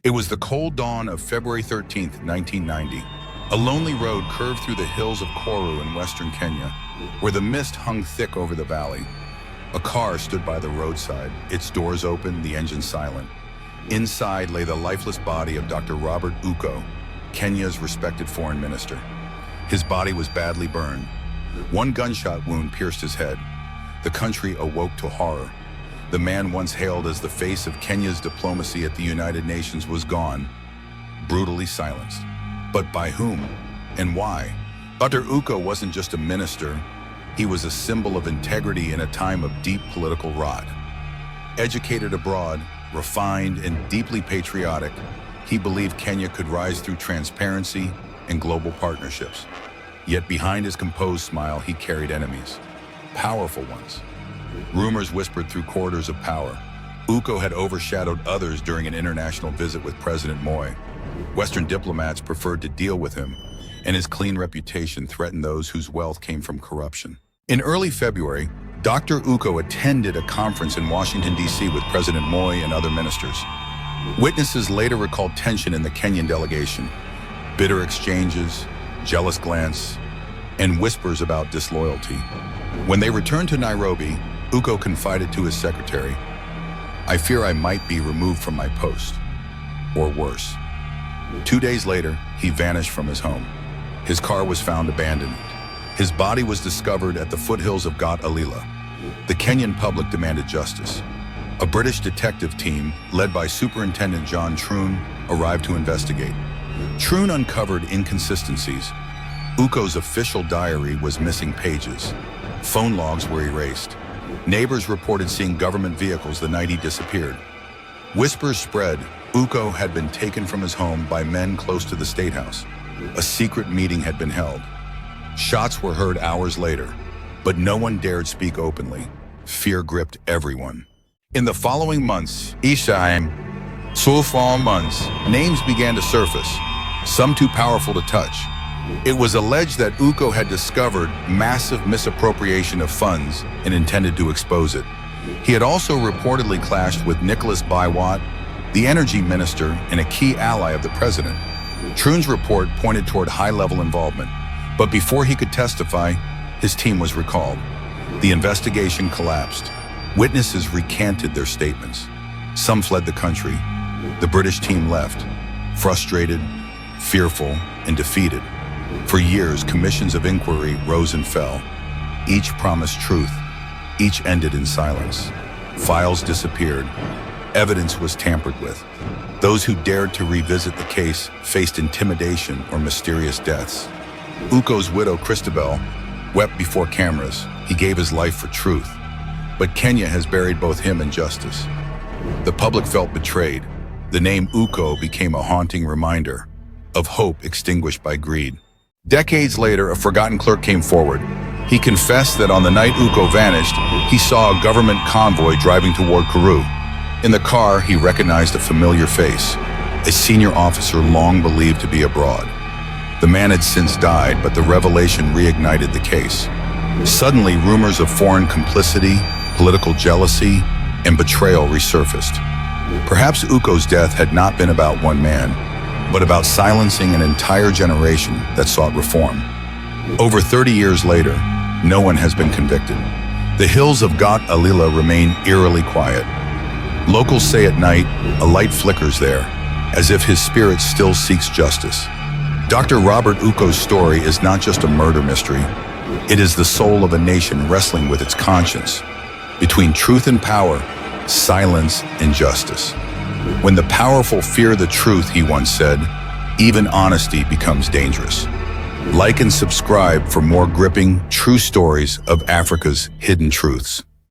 It was the cold dawn of February 13th, 1990. A lonely road curved through the hills of Koru in western Kenya, where the mist hung thick over the valley. A car stood by the roadside, its doors open, the engine silent. Inside lay the lifeless body of Dr. Robert Ouko, Kenya's respected foreign minister. His body was badly burned. One gunshot wound pierced his head. The country awoke to horror. The man once hailed as the face of Kenya's diplomacy at the United Nations was gone, brutally silenced. But by whom and why? Dr. Ouko wasn't just a minister, he was a symbol of integrity in a time of deep political rot. Educated abroad, refined and deeply patriotic, he believed Kenya could rise through transparency and global partnerships. Yet behind his composed smile, he carried enemies, powerful ones. Rumors whispered through corridors of power. Ouko had overshadowed others during an international visit with President Moi. Western diplomats preferred to deal with him, and his clean reputation threatened those whose wealth came from corruption. In early February, Dr. Ouko attended a conference in Washington, D.C. with President Moi and other ministers. Witnesses later recalled tension in the Kenyan delegation, bitter exchanges, jealous glance, and whispers about disloyalty. When they returned to Nairobi, Ouko confided to his secretary, "I fear I might be removed from my post, or worse." 2 days later, he vanished from his home. His car was found abandoned. His body was discovered at the foothills of Gat Alila. The Kenyan public demanded justice. A British detective team, led by Superintendent John Troon, arrived to investigate. Troon uncovered inconsistencies. Ouko's official diary was missing pages. Phone logs were erased. Neighbors reported seeing government vehicles the night he disappeared. Whispers spread Ouko had been taken from his home by men close to the State House. A secret meeting had been held. Shots were heard hours later, but no one dared speak openly. Fear gripped everyone. In the following months, names began to surface, some too powerful to touch. It was alleged that Ouko had discovered massive misappropriation of funds and intended to expose it. He had also reportedly clashed with Nicholas Biwott, the energy minister and a key ally of the president. Troon's report pointed toward high-level involvement, but before he could testify, his team was recalled. The investigation collapsed. Witnesses recanted their statements. Some fled the country. The British team left, frustrated, fearful, and defeated. For years, commissions of inquiry rose and fell. Each promised truth. Each ended in silence. Files disappeared. Evidence was tampered with. Those who dared to revisit the case faced intimidation or mysterious deaths. Ouko's widow, Christabel, wept before cameras. He gave his life for truth. But Kenya has buried both him and justice. The public felt betrayed. The name Ouko became a haunting reminder of hope extinguished by greed. Decades later, a forgotten clerk came forward. He confessed that on the night Ouko vanished, he saw a government convoy driving toward Koru. In the car, he recognized a familiar face, a senior officer long believed to be abroad. The man had since died, but the revelation reignited the case. Suddenly, rumors of foreign complicity, political jealousy, and betrayal resurfaced. Perhaps Ouko's death had not been about one man, but about silencing an entire generation that sought reform. Over 30 years later, no one has been convicted. The hills of Gat Alila remain eerily quiet. Locals say at night, a light flickers there, as if his spirit still seeks justice. Dr. Robert Ouko's story is not just a murder mystery. It is the soul of a nation wrestling with its conscience, between truth and power, silence and justice. When the powerful fear the truth, he once said, even honesty becomes dangerous. Like and subscribe for more gripping, true stories of Africa's hidden truths.